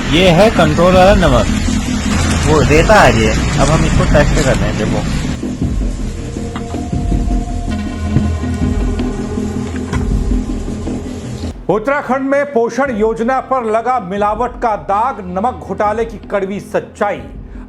ये है कंट्रोल वाला नमक, वो देता है ये। अब हम इसको टेस्ट कर रहे हैं, देखो। उत्तराखंड में पोषण योजना पर लगा मिलावट का दाग, नमक घोटाले की कड़वी सच्चाई।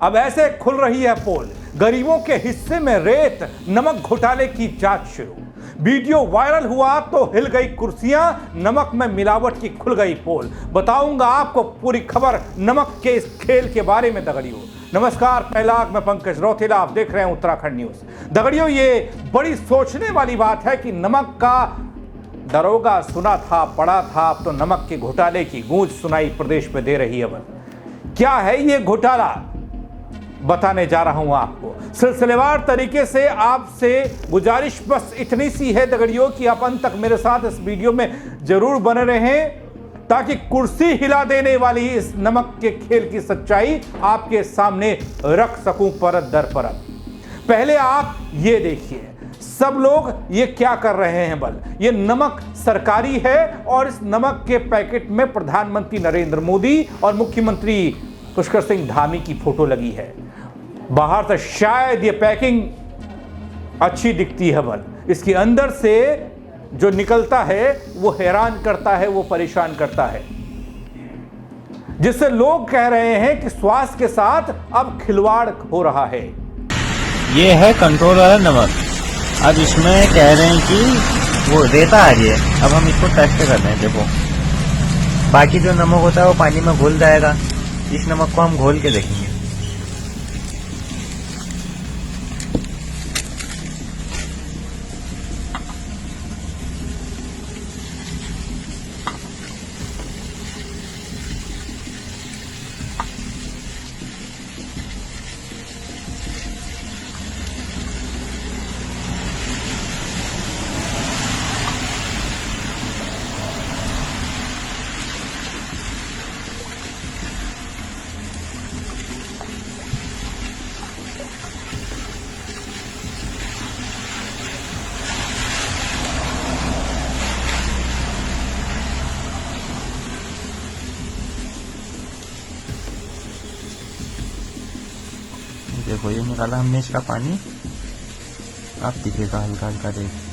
अब ऐसे खुल रही है पोल। गरीबों के हिस्से में रेत, नमक घोटाले की जांच शुरू। वीडियो वायरल हुआ तो हिल गई कुर्सियां, नमक में मिलावट की खुल गई पोल। बताऊंगा आपको पूरी खबर नमक के इस खेल के बारे में दगड़ियों। नमस्कार, पहला मैं पंकज रौतेला, आप देख रहे हैं उत्तराखंड न्यूज। दगड़ियों, ये बड़ी सोचने वाली बात है कि नमक का दरोगा सुना था, पड़ा था, अब तो नमक के घोटाले की गूंज सुनाई प्रदेश में दे रही है। क्या है ये घोटाला, बताने जा रहा हूं आपको सिलसिलेवार तरीके से। आपसे गुजारिश बस इतनी सी है दगड़ियों कि आप अंत तक मेरे साथ इस वीडियो में जरूर बने रहें, ताकि कुर्सी हिला देने वाली इस नमक के खेल की सच्चाई आपके सामने रख सकूं परत दर परत। पहले आप ये देखिए, सब लोग ये क्या कर रहे हैं। बल ये नमक सरकारी है और इस नमक के पैकेट में प्रधानमंत्री नरेंद्र मोदी और मुख्यमंत्री पुष्कर सिंह धामी की फोटो लगी है। बाहर से शायद ये पैकिंग अच्छी दिखती है, बल इसके अंदर से जो निकलता है वो हैरान करता है, वो परेशान करता है, जिससे लोग कह रहे हैं कि स्वास्थ्य के साथ अब खिलवाड़ हो रहा है। ये है कंट्रोल वाला नमक। अब इसमें कह रहे हैं कि वो देता है ये। अब हम इसको टेस्ट कर रहे हैं, देखो। बाकी जो नमक होता है वो पानी में घुल जाएगा, इस नमक को हम घोल के देखेंगे। देखो, ये निकाला हमने इसका पानी, अब दिखेगा हल्का हल्का देख।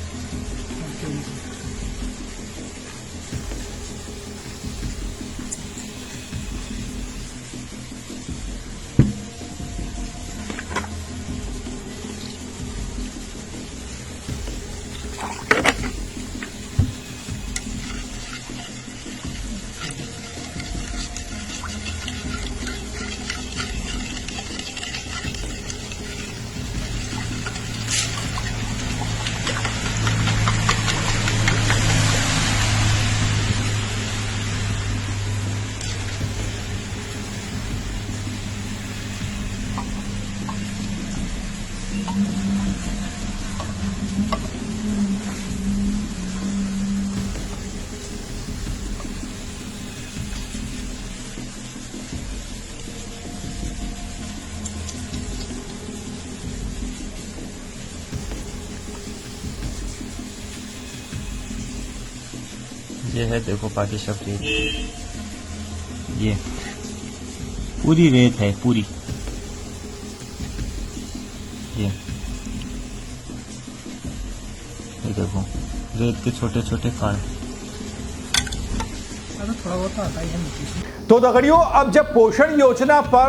ये है, देखो, बाकी सब रेत। ये पूरी रेत है, पूरी। ये देखो, रेत के छोटे छोटे कण। तो दगड़ियों, अब जब पोषण योजना पर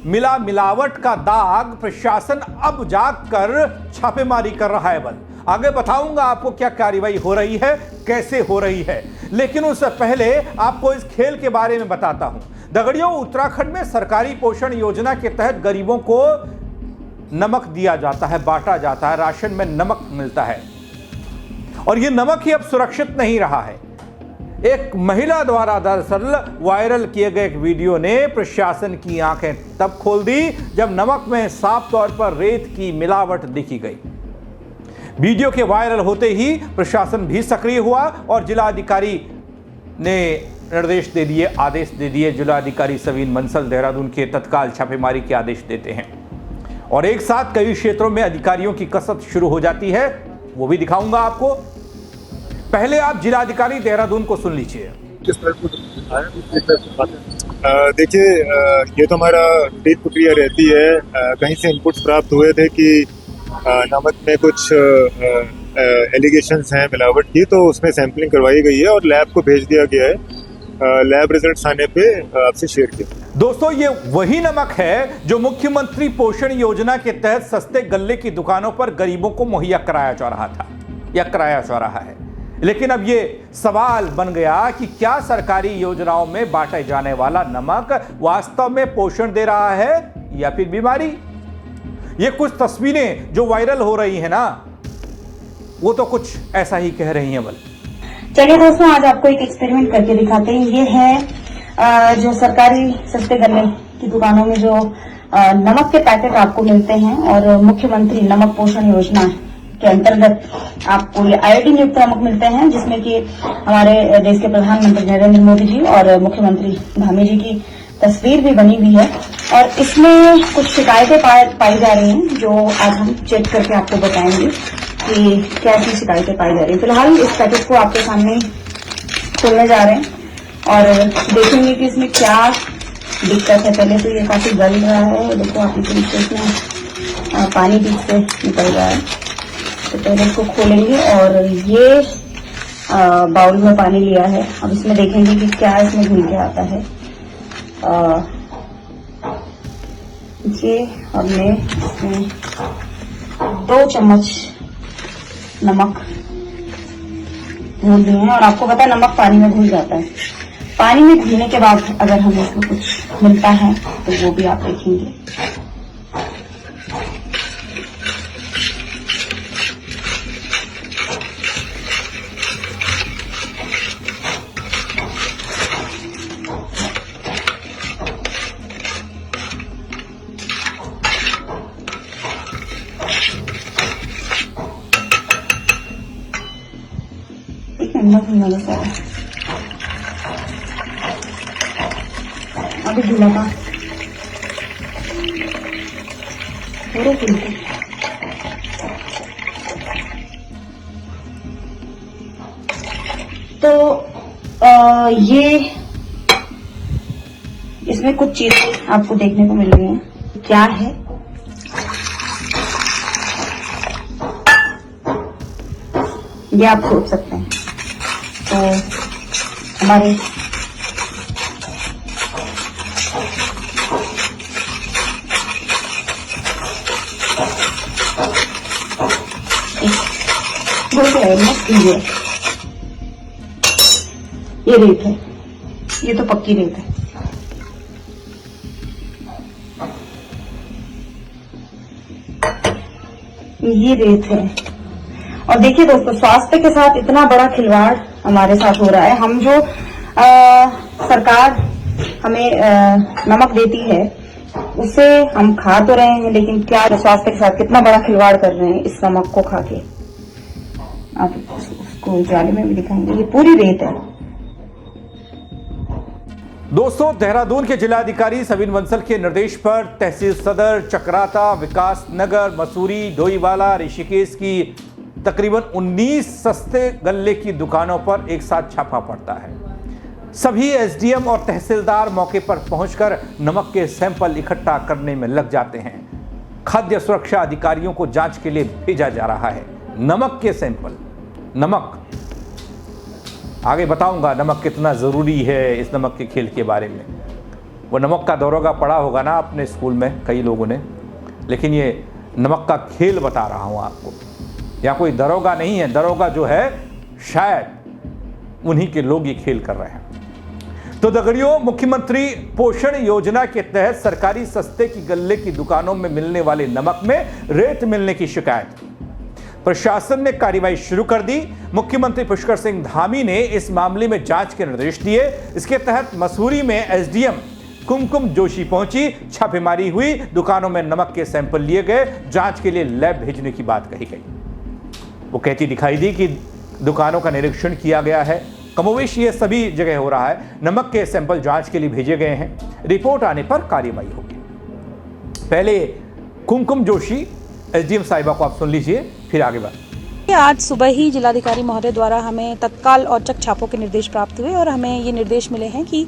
मिला मिलावट का दाग, प्रशासन अब जागकर छापेमारी कर रहा है। बल आगे बताऊंगा आपको क्या कार्रवाई हो रही है, कैसे हो रही है, लेकिन उससे पहले आपको इस खेल के बारे में बताता हूं। दगड़ियों, उत्तराखंड में सरकारी पोषण योजना के तहत गरीबों को नमक दिया जाता है, बांटा जाता है, राशन में नमक मिलता है। और यह नमक ही अब सुरक्षित नहीं रहा है। एक महिला द्वारा दरअसल वायरल किए गए एक वीडियो ने प्रशासन की आंखें तब खोल दी जब नमक में साफ तौर पर रेत की मिलावट दिखी गई। वीडियो के वायरल होते ही प्रशासन भी सक्रिय हुआ और जिलाधिकारी ने निर्देश दे दिए, आदेश दे दिए। जिलाधिकारी सवीन बंसल देहरादून के तत्काल छापेमारी के आदेश देते हैं और एक साथ कई क्षेत्रों में अधिकारियों की कसरत शुरू हो जाती है, वो भी दिखाऊंगा आपको। पहले आप जिलाधिकारी देहरादून को सुन लीजिए। किस तरह को दिखाया? देखिए, ये तो हमारा रूटीन प्रक्रिया रहती है। कहीं से इनपुट्स प्राप्त हुए थे कि नमक में कुछ एलिगेशंस हैं मिलावट की, तो उसमें सैंपलिंग करवाई गई है और लैब को भेज दिया गया है। लैब रिजल्ट्स आने पे आपसे शेयर किया। दोस्तों, ये वही नमक है जो मुख्यमंत्री पोषण योजना के तहत सस्ते गल्ले की दुकानों पर गरीबों को मुहैया कराया जा रहा था या कराया जा रहा है। लेकिन अब ये सवाल बन गया कि क्या सरकारी योजनाओं में बांटे जाने वाला नमक वास्तव में पोषण दे रहा है या फिर बीमारी। ये कुछ तस्वीरें जो वायरल हो रही है ना, वो तो कुछ ऐसा ही कह रही हैं। चलिए दोस्तों, आज आपको एक एक्सपेरिमेंट करके दिखाते हैं। ये है जो सरकारी सस्ते गन्ने की दुकानों में जो नमक के पैकेट आपको मिलते हैं और मुख्यमंत्री नमक पोषण योजना के अंतर्गत आपको ये आयोडीन युक्त नमक मिलते हैं, जिसमें कि हमारे देश के प्रधानमंत्री नरेंद्र मोदी जी और मुख्यमंत्री धामी जी की तस्वीर भी बनी हुई है। और इसमें कुछ शिकायतें पाई जा रही हैं जो आज हम चेक करके आपको बताएंगे कि क्या ऐसी शिकायतें पाई जा रही हैं। फिलहाल इस पैकेट को आपके सामने खोलने जा रहे हैं और देखेंगे कि इसमें क्या दिक्कत है। पहले तो ये काफी गल रहा है, देखो आप इसमें पानी बीच से निकल रहा है। तो पहले इसको खोलेंगे और ये बाउल में पानी लिया है। अब इसमें देखेंगे कि क्या इसमें घुल के आता है। ये हमने इसमें 2 चम्मच नमक घोल दिए हैं और आपको पता है नमक पानी में घुल जाता है। पानी में घुलने के बाद अगर हमें इसमें कुछ मिलता है तो वो भी आप देखेंगे। अभी धुला था तो ये इसमें कुछ चीजें आपको देखने को मिल रही हैं। क्या है? ये आप सोच सकते हैं। तो हमारे ये रेत है, ये तो पक्की रेत है। ये रेत है। और देखिए दोस्तों, स्वास्थ्य के साथ इतना बड़ा खिलवाड़ हमारे साथ हो रहा है। हम जो सरकार हमें नमक देती है उसे हम खा तो रहे हैं, लेकिन क्या स्वास्थ्य के साथ कितना बड़ा खिलवाड़ कर रहे हैं इस नमक को खा के। आप उसको जाले में भी दिखाएंगे। ये पूरी रेत है। दोस्तों, देहरादून के जिलाधिकारी सविन बंसल के निर्देश पर तहसील सदर, चकराता, विकास नगर, मसूरी, डोईवाला, ऋषिकेश की तकरीबन 19 सस्ते गल्ले की दुकानों पर एक साथ छापा पड़ता है। सभी एसडीएम और तहसीलदार मौके पर पहुंचकर नमक के सैंपल इकट्ठा करने में लग जाते हैं। खाद्य सुरक्षा अधिकारियों को जांच के लिए भेजा जा रहा है नमक के सैंपल। नमक, आगे बताऊंगा नमक कितना ज़रूरी है, इस नमक के खेल के बारे में। वो नमक का दरोगा पढ़ा होगा ना अपने स्कूल में कई लोगों ने, लेकिन ये नमक का खेल बता रहा हूँ आपको। यहाँ कोई दरोगा नहीं है, दरोगा जो है शायद उन्हीं के लोग ये खेल कर रहे हैं। तो दगड़ियों, मुख्यमंत्री पोषण योजना के तहत सरकारी सस्ते की गल्ले की दुकानों में मिलने वाले नमक में रेत मिलने की शिकायत। प्रशासन ने कार्रवाई शुरू कर दी। मुख्यमंत्री पुष्कर सिंह धामी ने इस मामले में जांच के निर्देश दिए। इसके तहत मसूरी में एसडीएम कुमकुम जोशी पहुंची, छापेमारी हुई, दुकानों में नमक के सैंपल लिए गए, जांच के लिए लैब भेजने की बात कही गई। वो कहती दिखाई दी कि दुकानों का निरीक्षण किया गया है। कमोवेश ये सभी जगह हो रहा है। नमक के सैंपल जांच के लिए भेजे गए हैं। रिपोर्ट आने पर कार्रवाई होगी। पहले कुमकुम जोशी एसडीएम साहिबा को आप सुन लीजिए, फिर आगे बात। आज सुबह ही जिलाधिकारी महोदय द्वारा हमें तत्काल औचक छापों के निर्देश प्राप्त हुए और हमें ये निर्देश मिले हैं कि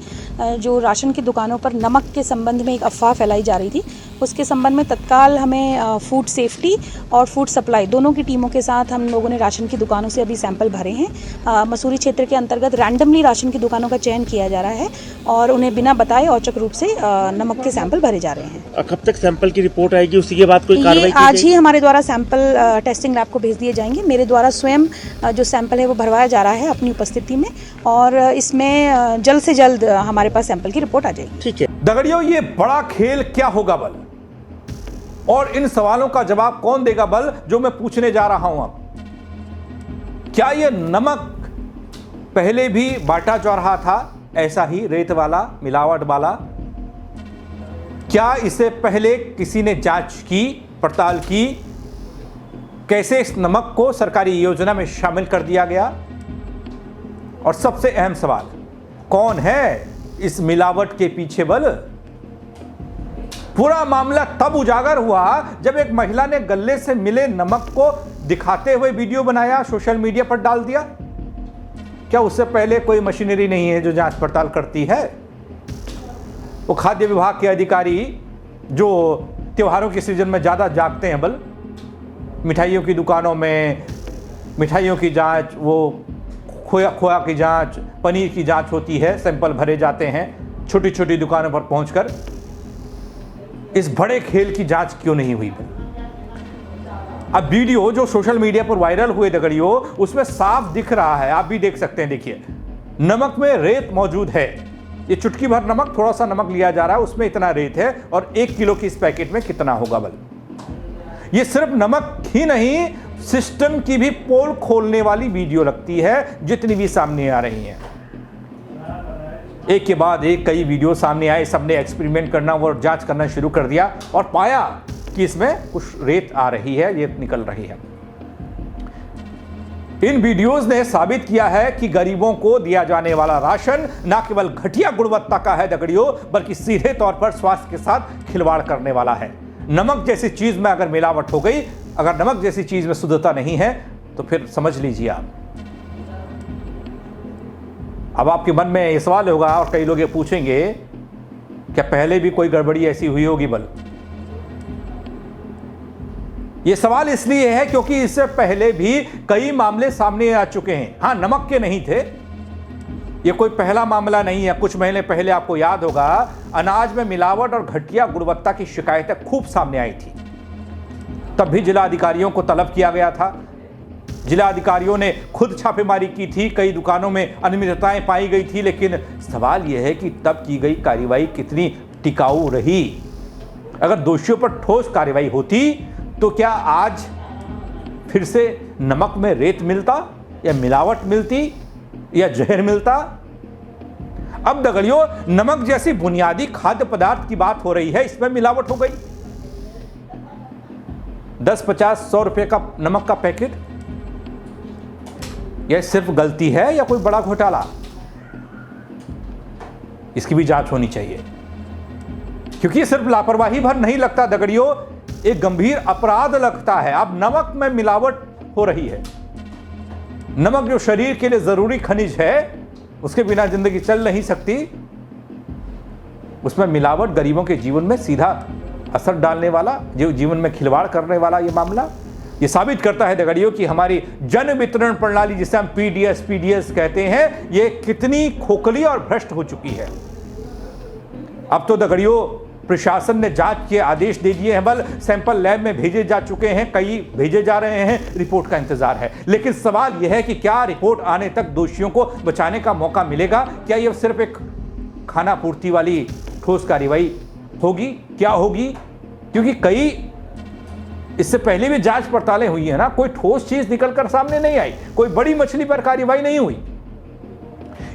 जो राशन की दुकानों पर नमक के संबंध में एक अफवाह फैलाई जा रही थी, उसके संबंध में तत्काल हमें फूड सेफ्टी और फूड सप्लाई दोनों की टीमों के साथ हम लोगों ने राशन की दुकानों से अभी सैंपल भरे हैं। मसूरी क्षेत्र के अंतर्गत रैंडमली राशन की दुकानों का चयन किया जा रहा है और उन्हें बिना बताए औचक रूप से नमक के सैंपल भरे जा रहे हैं। कब तक सैंपल की रिपोर्ट आएगी, उसी के बाद कोई कार्रवाई? आज ही हमारे द्वारा सैंपल टेस्टिंग लैब को भेज दिए जाएंगे। मेरे द्वारा स्वयं जो सैंपल है वो भरवाया जा रहा है अपनी उपस्थिति में और इसमें जल्द से जल्द हमारे पास सैंपल की रिपोर्ट आ जाएगी। ठीक है दगड़ियों, ये बड़ा खेल क्या होगा बल, और इन सवालों का जवाब कौन देगा बल, जो मैं पूछने जा रहा हूं। अब क्या ये नमक पहले भी बांटा जा रहा था, ऐसा ही रेत वाला, मिलावट वाला? क्या इससे पहले किसी ने जांच की, पड़ताल की? कैसे इस नमक को सरकारी योजना में शामिल कर दिया गया? और सबसे अहम सवाल, कौन है इस मिलावट के पीछे बल? पूरा मामला तब उजागर हुआ जब एक महिला ने गल्ले से मिले नमक को दिखाते हुए वीडियो बनाया, सोशल मीडिया पर डाल दिया। क्या उससे पहले कोई मशीनरी नहीं है जो जांच पड़ताल करती है? वो खाद्य विभाग के अधिकारी जो त्योहारों के सीजन में ज्यादा जागते हैं बल, मिठाइयों की दुकानों में मिठाइयों की जांच, वो खोया की जांच, पनीर की जांच होती है, सैंपल भरे जाते हैं छोटी छोटी दुकानों पर पहुंचकर। इस बड़े खेल की जांच क्यों नहीं हुई? अब वीडियो जो सोशल मीडिया पर वायरल हुए दगड़ियों, उसमें साफ दिख रहा है, आप भी देख सकते हैं। देखिए, नमक में रेत मौजूद है। ये चुटकी भर नमक, थोड़ा सा नमक लिया जा रहा है, उसमें इतना रेत है। और 1 किलो की इस पैकेट में कितना होगा बल? ये सिर्फ नमक ही नहीं, सिस्टम की भी पोल खोलने वाली वीडियो लगती है, जितनी भी सामने आ रही हैं। एक के बाद एक कई वीडियो सामने आए, सबने एक्सपेरिमेंट करना और जांच करना शुरू कर दिया और पाया कि इसमें कुछ रेत आ रही है, ये निकल रही है। इन वीडियोस ने साबित किया है कि गरीबों को दिया जाने वाला राशन न केवल घटिया गुणवत्ता का है दगड़ियों, बल्कि सीधे तौर पर स्वास्थ्य के साथ खिलवाड़ करने वाला है। नमक जैसी चीज में अगर मिलावट हो गई, अगर नमक जैसी चीज में शुद्धता नहीं है, तो फिर समझ लीजिए आप। अब आपके मन में ये सवाल होगा और कई लोग ये पूछेंगे, क्या पहले भी कोई गड़बड़ी ऐसी हुई होगी बल? ये सवाल इसलिए है क्योंकि इससे पहले भी कई मामले सामने आ चुके हैं। हाँ, नमक के नहीं थे, ये कोई पहला मामला नहीं है। कुछ महीने पहले आपको याद होगा, अनाज में मिलावट और घटिया गुणवत्ता की शिकायतें खूब सामने आई थी। तब भी जिला अधिकारियों को तलब किया गया था। जिला अधिकारियों ने खुद छापेमारी की थी, कई दुकानों में अनियमितताएं पाई गई थी। लेकिन सवाल यह है कि तब की गई कार्रवाई कितनी टिकाऊ रही? अगर दोषियों पर ठोस कार्रवाई होती तो क्या आज फिर से नमक में रेत मिलता, या मिलावट मिलती, या जहर मिलता? अब दगड़ियों, नमक जैसी बुनियादी खाद्य पदार्थ की बात हो रही है, इसमें मिलावट हो गई। 10, 50, 100 रुपए का नमक का पैकेट, यह सिर्फ गलती है या कोई बड़ा घोटाला? इसकी भी जांच होनी चाहिए, क्योंकि सिर्फ लापरवाही भर नहीं लगता दगड़ियों, एक गंभीर अपराध लगता है। अब नमक में मिलावट हो रही है। नमक जो शरीर के लिए जरूरी खनिज है, उसके बिना जिंदगी चल नहीं सकती, उसमें मिलावट गरीबों के जीवन में सीधा असर डालने वाला, जो जीवन में खिलवाड़ करने वाला ये मामला, ये साबित करता है दगड़ियों कि हमारी जन वितरण प्रणाली, जिसे हम पीडीएस कहते हैं, ये कितनी खोखली और भ्रष्ट हो चुकी है। अब तो दगड़ियों प्रशासन ने जांच के आदेश दे दिए हैं, बल सैंपल लैब में भेजे जा चुके हैं, कई भेजे जा रहे हैं, रिपोर्ट का इंतजार है। लेकिन सवाल यह है कि क्या रिपोर्ट आने तक दोषियों को बचाने का मौका मिलेगा? क्या यह सिर्फ एक खाना पूर्ति वाली ठोस कार्रवाई होगी? क्या होगी? क्योंकि कई इससे पहले भी जांच पड़तालें हुई है ना, कोई ठोस चीज निकलकर सामने नहीं आई, कोई बड़ी मछली पर कार्रवाई नहीं हुई।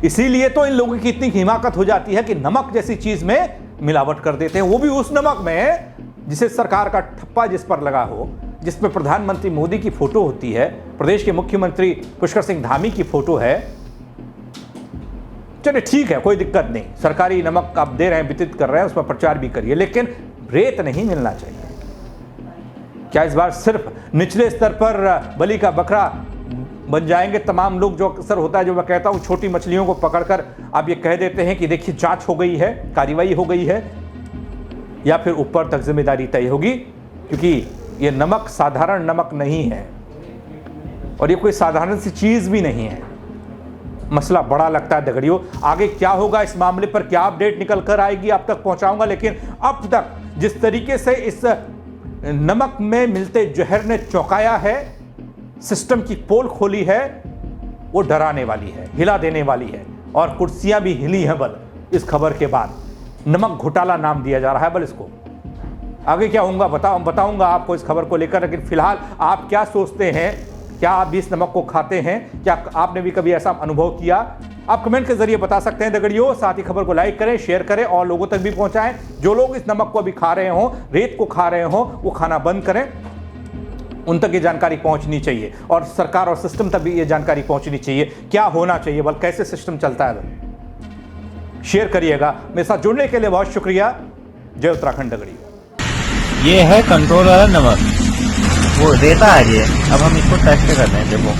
इसीलिए तो इन लोगों की इतनी हिमाकत हो जाती है कि नमक जैसी चीज में मिलावट कर देते हैं, वो भी उस नमक में जिसे सरकार का ठप्पा जिस पर लगा हो, जिसमें प्रधानमंत्री मोदी की फोटो होती है, प्रदेश के मुख्यमंत्री पुष्कर सिंह धामी की फोटो है। चलिए ठीक है, कोई दिक्कत नहीं, सरकारी नमक आप दे रहे हैं, वितरित कर रहे हैं, उसमें प्रचार भी करिए, लेकिन रेत नहीं मिलना चाहिए। क्या इस बार सिर्फ निचले स्तर पर बलि का बकरा बन जाएंगे तमाम लोग? जो अक्सर होता है, जो मैं कहता हूं, छोटी मछलियों को पकड़कर आप ये कह देते हैं कि देखिए जांच हो गई है, कार्रवाई हो गई है, या फिर ऊपर तक जिम्मेदारी तय होगी? क्योंकि ये नमक साधारण नमक नहीं है और ये कोई साधारण सी चीज भी नहीं है। मसला बड़ा लगता है दगड़ियों। आगे क्या होगा इस मामले पर, क्या अपडेट निकल कर आएगी, आप तक पहुंचाऊंगा। लेकिन अब तक जिस तरीके से इस नमक में मिलते जहर ने चौंकाया है, सिस्टम की पोल खोली है, वो डराने वाली है, हिला देने वाली है। और कुर्सियां भी हिली हैं बल इस खबर के बाद। नमक घोटाला नाम दिया जा रहा है बल इसको। आगे क्या होगा बताऊंगा आपको इस खबर को लेकर। लेकिन फिलहाल आप क्या सोचते हैं? क्या आप भी इस नमक को खाते हैं? क्या आपने भी कभी ऐसा अनुभव किया? आप कमेंट के जरिए बता सकते हैं दगड़ियों। साथ ही खबर को लाइक करें, शेयर करें और लोगों तक भी पहुंचाएं। जो लोग इस नमक को अभी खा रहे हों, रेत को खा रहे हों, वो खाना बंद करें। उन तक ये जानकारी पहुंचनी चाहिए और सरकार और सिस्टम तक भी ये जानकारी पहुंचनी चाहिए। क्या होना चाहिए बल, कैसे सिस्टम चलता है बल। शेयर करिएगा। मेरे साथ जुड़ने के लिए बहुत शुक्रिया। जय उत्तराखंड दगड़ियों। ये है कंट्रोल वाला नमक, वो देता है ये। अब हम इसको टेस्ट कर रहे हैं, देखो।